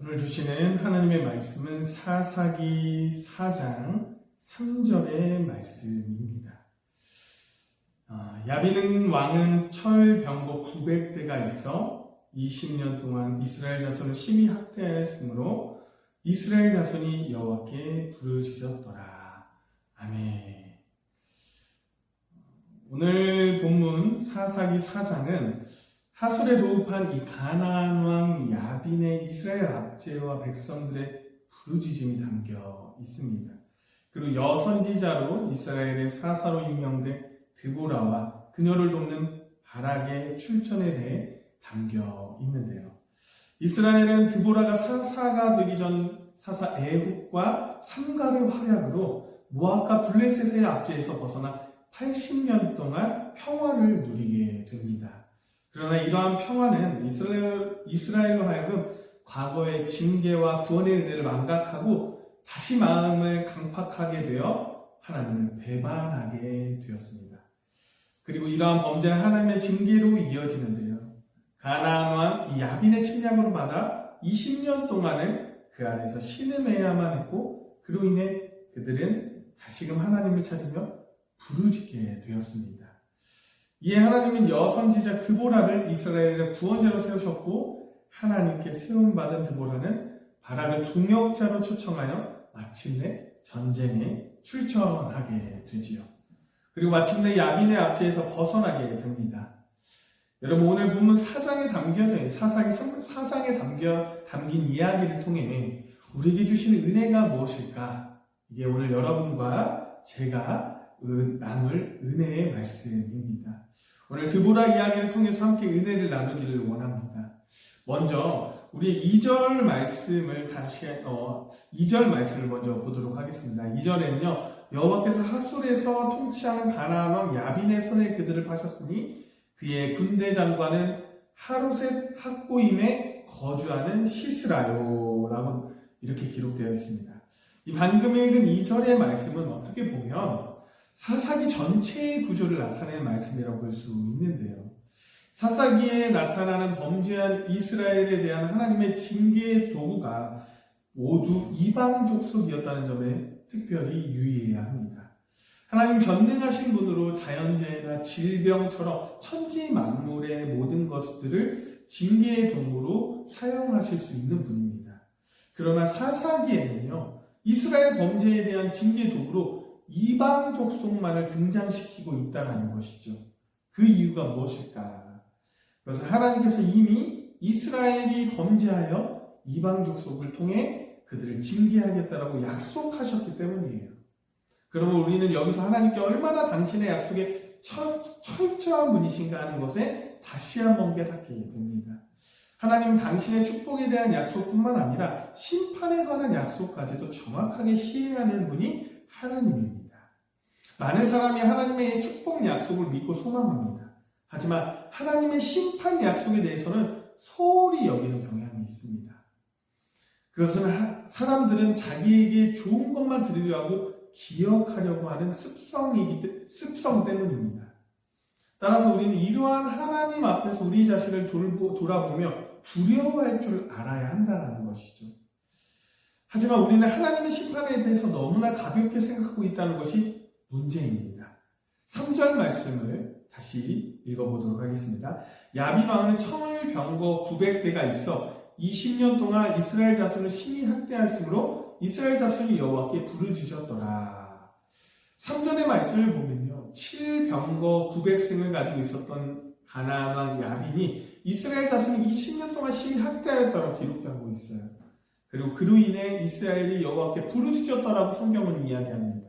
오늘 주시는 하나님의 말씀은 사사기 4장 3절의 말씀입니다. 야빈 왕은 철병거 900대가 있어 20년 동안 이스라엘 자손을 심히 학대하였으므로 이스라엘 자손이 여호와께 부르짖었더라. 아멘. 오늘 본문 사사기 4장은 하술에 도읍한 이 가나안 왕 야빈의 이스라엘 압제와 백성들의 부르짖음이 담겨 있습니다. 그리고 여선지자로 이스라엘의 사사로 임명된 드보라와 그녀를 돕는 바락의 출전에 대해 담겨 있는데요. 이스라엘은 드보라가 사사가 되기 전 사사 에훗과 삼갈의 활약으로 모압과 블레셋의 압제에서 벗어나 80년 동안 평화를 누리게 됩니다. 그러나 이러한 평화는 이스라엘로 하여금 과거의 징계와 구원의 은혜를 망각하고 다시 마음을 강팍하게 되어 하나님을 배반하게 되었습니다. 그리고 이러한 범죄는 하나님의 징계로 이어지는데요. 가나안 왕 야빈의 침략으로 받아 20년 동안을 그 안에서 신음해야만 했고 그로 인해 그들은 다시금 하나님을 찾으며 부르짖게 되었습니다. 이에 하나님은 여선지자 드보라를 이스라엘의 구원자로 세우셨고 하나님께 세움받은 드보라는 바락을 동역자로 초청하여 마침내 전쟁에 출전하게 되지요. 그리고 마침내 야빈의 압제에서 벗어나게 됩니다. 여러분, 오늘 본문 4장에 담겨져 있는 사사기 4장에 담긴 이야기를 통해 우리에게 주시는 은혜가 무엇일까? 이게 오늘 여러분과 제가 나눌 은혜의 말씀입니다. 오늘 드보라 이야기를 통해서 함께 은혜를 나누기를 원합니다. 먼저 우리 2절 말씀을 2절 말씀을 먼저 보도록 하겠습니다. 2절에는요. 여호와께서 하솔에서 통치하는 가나안 왕 야빈의 손에 그들을 파셨으니 그의 군대 장관은 하롯셋 학고임에 거주하는 시스라요 라고 이렇게 기록되어 있습니다. 이 방금 읽은 2절의 말씀은 어떻게 보면 사사기 전체의 구조를 나타내는 말씀이라고 볼 수 있는데요. 사사기에 나타나는 범죄한 이스라엘에 대한 하나님의 징계의 도구가 모두 이방 족속이었다는 점에 특별히 유의해야 합니다. 하나님 전능하신 분으로 자연재해나 질병처럼 천지 만물의 모든 것들을 징계의 도구로 사용하실 수 있는 분입니다. 그러나 사사기에는요, 이스라엘 범죄에 대한 징계 도구로 이방 족속만을 등장시키고 있다는 것이죠. 그 이유가 무엇일까? 그래서 하나님께서 이미 이스라엘이 범죄하여 이방 족속을 통해 그들을 징계하겠다라고 약속하셨기 때문이에요. 그러면 우리는 여기서 하나님께 얼마나 당신의 약속에 철저한 분이신가 하는 것에 다시 한번 깨닫게 됩니다. 하나님은 당신의 축복에 대한 약속뿐만 아니라 심판에 관한 약속까지도 정확하게 시행하는 분이 하나님입니다. 많은 사람이 하나님의 축복 약속을 믿고 소망합니다. 하지만 하나님의 심판 약속에 대해서는 소홀히 여기는 경향이 있습니다. 그것은 사람들은 자기에게 좋은 것만 들으려고 기억하려고 하는 습성 때문입니다. 따라서 우리는 이러한 하나님 앞에서 우리 자신을 돌아보며 두려워할 줄 알아야 한다는 것이죠. 하지만 우리는 하나님의 심판에 대해서 너무나 가볍게 생각하고 있다는 것이 문제입니다. 3절 말씀을 다시 읽어보도록 하겠습니다. 야빈 왕은 청을병거 900대가 있어 20년 동안 이스라엘 자손을 심히 학대하였으므로 이스라엘 자손이 여호와께 부르짖었더라. 3절의 말씀을 보면요. 7병거 900승을 가지고 있었던 가나안 왕 야빈이 이스라엘 자손이 20년 동안 심히 학대하였다고 기록되고 있어요. 그리고 그로 인해 이스라엘이 여호와께 부르짖었다라고 성경은 이야기합니다.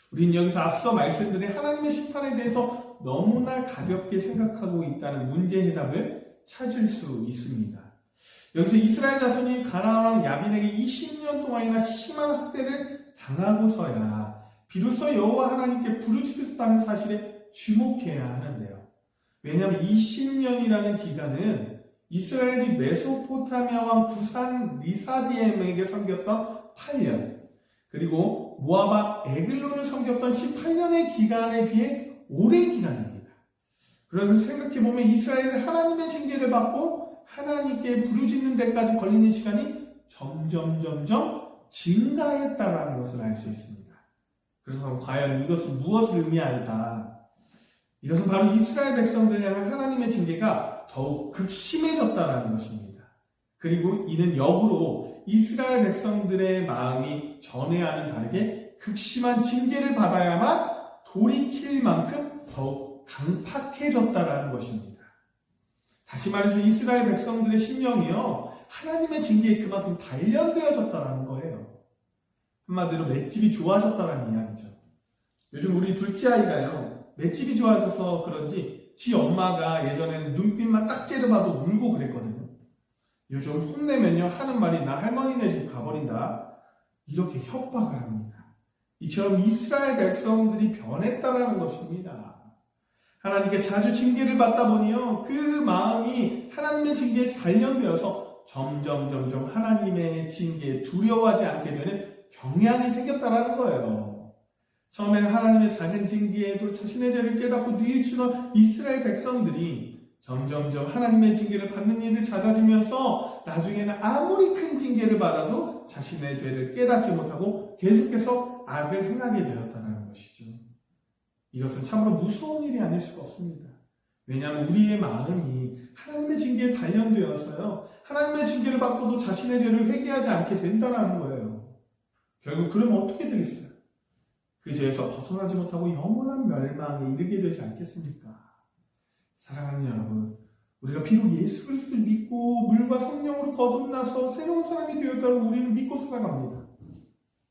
우리는 여기서 앞서 말씀드린 하나님의 심판에 대해서 너무나 가볍게 생각하고 있다는 문제 해답을 찾을 수 있습니다. 여기서 이스라엘 자손이 가나안 왕 야빈에게 20년 동안이나 심한 학대를 당하고서야 비로소 여호와 하나님께 부르짖었다는 사실에 주목해야 하는데요. 왜냐하면 20년이라는 기간은 이스라엘이 메소포타미아 왕 부산 리사디엠에게 섬겼던 8년, 그리고 모압 에글론을 섬겼던 18년의 기간에 비해 오랜 기간입니다. 그래서 생각해보면 이스라엘은 하나님의 징계를 받고 하나님께 부르짖는 데까지 걸리는 시간이 점점 증가했다라는 것을 알 수 있습니다. 그래서 과연 이것은 무엇을 의미할까? 이것은 바로 이스라엘 백성들 향한 하나님의 징계가 더욱 극심해졌다는 것입니다. 그리고 이는 역으로 이스라엘 백성들의 마음이 전에와는 다르게 극심한 징계를 받아야만 돌이킬 만큼 더욱 강팍해졌다는 것입니다. 다시 말해서 이스라엘 백성들의 심령이요, 하나님의 징계에 그만큼 단련되어졌다는 거예요. 한마디로 맷집이 좋아졌다는 이야기죠. 요즘 우리 둘째 아이가요, 맷집이 좋아져서 그런지 지 엄마가 예전에는 눈빛만 딱 째려봐도 울고 그랬거든요. 요즘 혼내면요, 하는 말이 나 할머니네 집 가버린다, 이렇게 협박을 합니다. 이처럼 이스라엘 백성들이 변했다라는 것입니다. 하나님께 자주 징계를 받다 보니요, 그 마음이 하나님의 징계에 단련되어서 점점 하나님의 징계에 두려워하지 않게 되는 경향이 생겼다라는 거예요. 처음에는 하나님의 작은 징계에도 자신의 죄를 깨닫고 뉘우치던 이스라엘 백성들이 점점 하나님의 징계를 받는 일을 잦아지면서 나중에는 아무리 큰 징계를 받아도 자신의 죄를 깨닫지 못하고 계속해서 악을 행하게 되었다는 것이죠. 이것은 참으로 무서운 일이 아닐 수가 없습니다. 왜냐하면 우리의 마음이 하나님의 징계에 단련되었어요. 하나님의 징계를 받고도 자신의 죄를 회개하지 않게 된다는 거예요. 결국 그러면 어떻게 되겠어요? 그 죄에서 벗어나지 못하고 영원한 멸망에 이르게 되지 않겠습니까? 사랑하는 여러분, 우리가 비록 예수 그리스도를 믿고 물과 성령으로 거듭나서 새로운 사람이 되었다고 우리는 믿고 살아갑니다.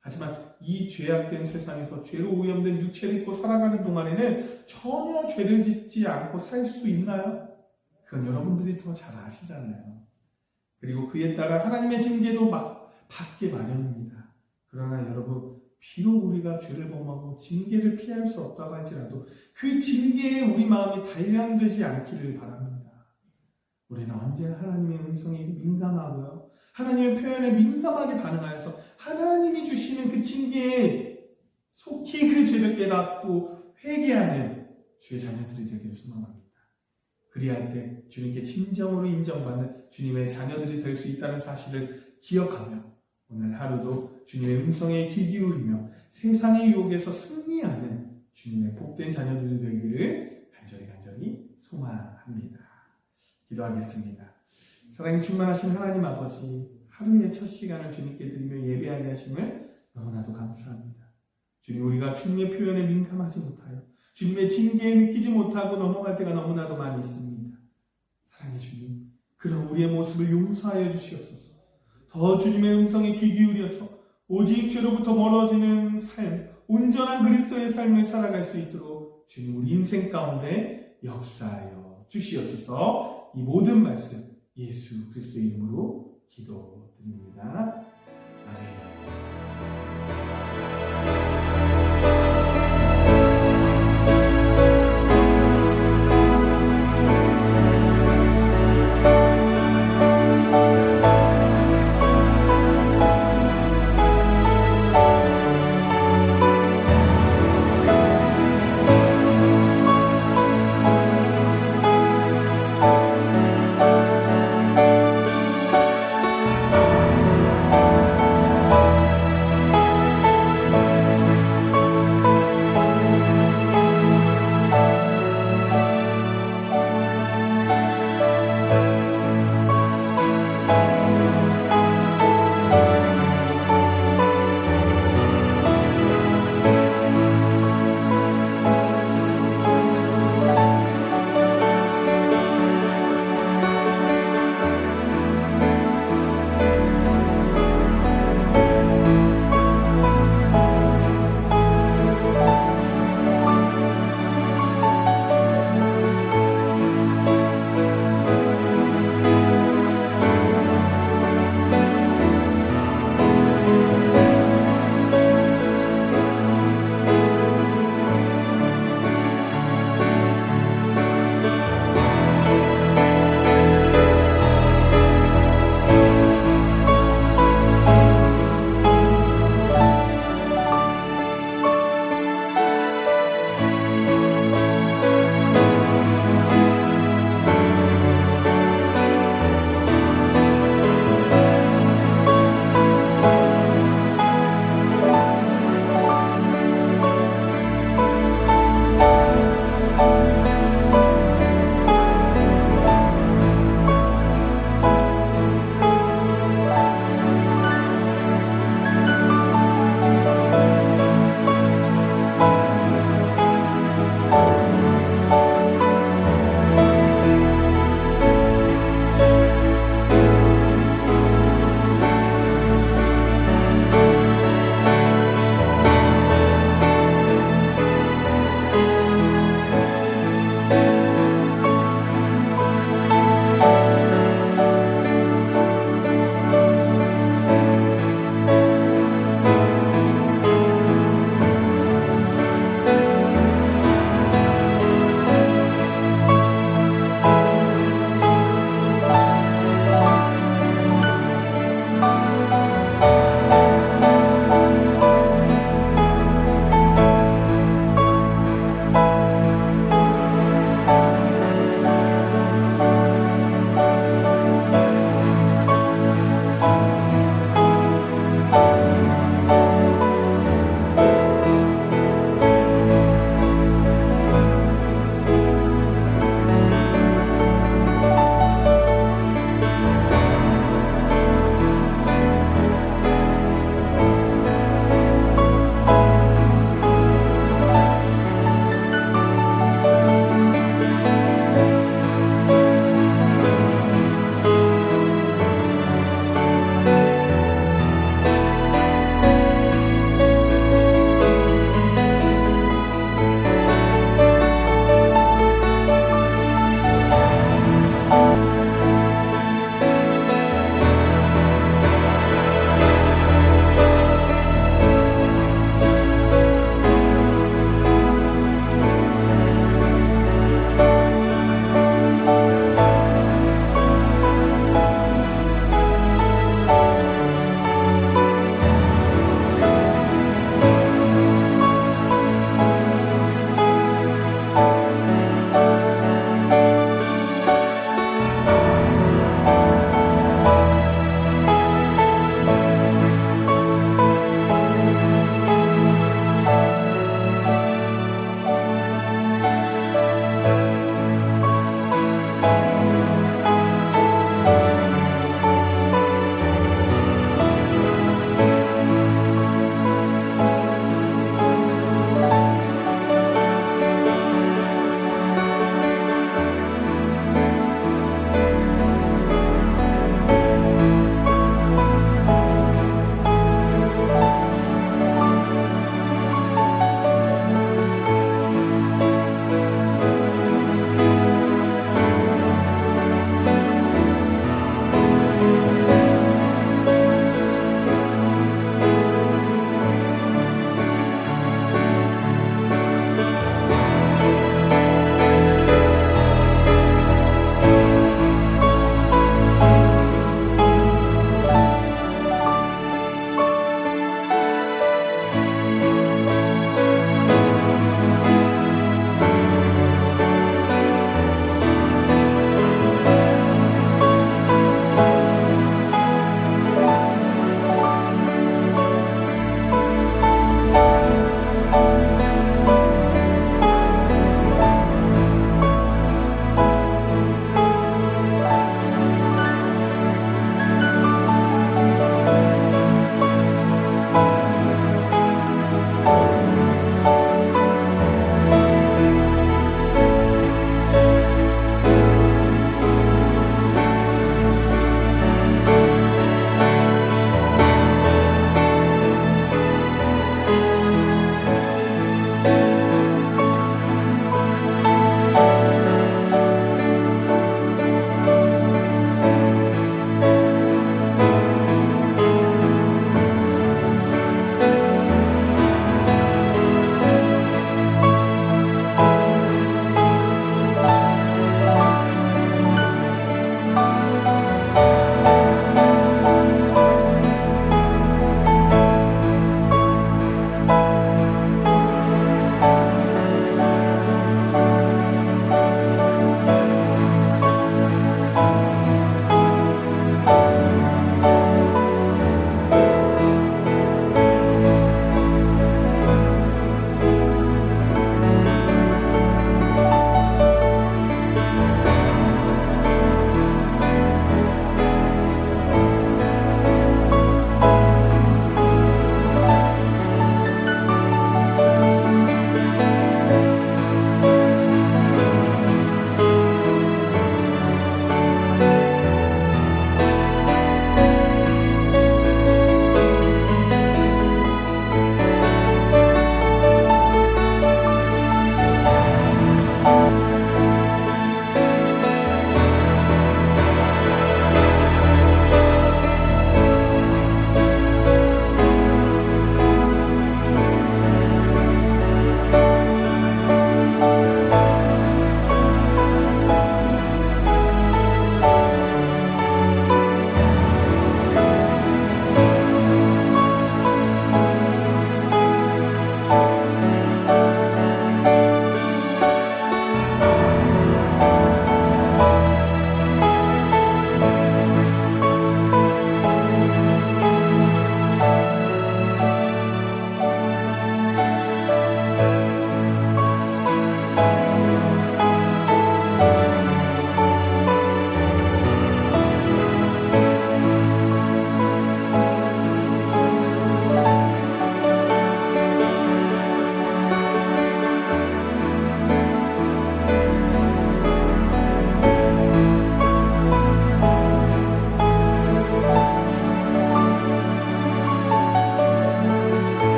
하지만 이 죄악된 세상에서 죄로 오염된 육체를 입고 살아가는 동안에는 전혀 죄를 짓지 않고 살 수 있나요? 그건 여러분들이 더 잘 아시잖아요. 그리고 그에 따라 하나님의 징계도 받게 마련입니다. 그러나 여러분, 비록 우리가 죄를 범하고 징계를 피할 수 없다고 할지라도 그 징계에 우리 마음이 단련되지 않기를 바랍니다. 우리는 언제나 하나님의 음성에 민감하고요, 하나님의 표현에 민감하게 반응하여서 하나님이 주시는 그 징계에 속히 그 죄를 깨닫고 회개하는 주의 자녀들이 되기를 소망합니다. 그리할 때 주님께 진정으로 인정받는 주님의 자녀들이 될 수 있다는 사실을 기억하며 오늘 하루도 주님의 음성에 귀 기울이며 세상의 유혹에서 승리하는 주님의 복된 자녀들이 되기를 간절히 소망합니다. 기도하겠습니다. 사랑이 충만하신 하나님 아버지, 하루의 첫 시간을 주님께 드리며 예배하게 하심을 너무나도 감사합니다. 주님, 우리가 주님의 표현에 민감하지 못하여 주님의 징계에 느끼지 못하고 넘어갈 때가 너무나도 많이 있습니다. 사랑의 주님, 그런 우리의 모습을 용서하여 주시옵소서. 더 주님의 음성에 귀 기울여서 오직 죄로부터 멀어지는 삶, 온전한 그리스도의 삶을 살아갈 수 있도록 주님 우리 인생 가운데 역사하여 주시옵소서. 이 모든 말씀 예수 그리스도의 이름으로 기도드립니다. 아멘.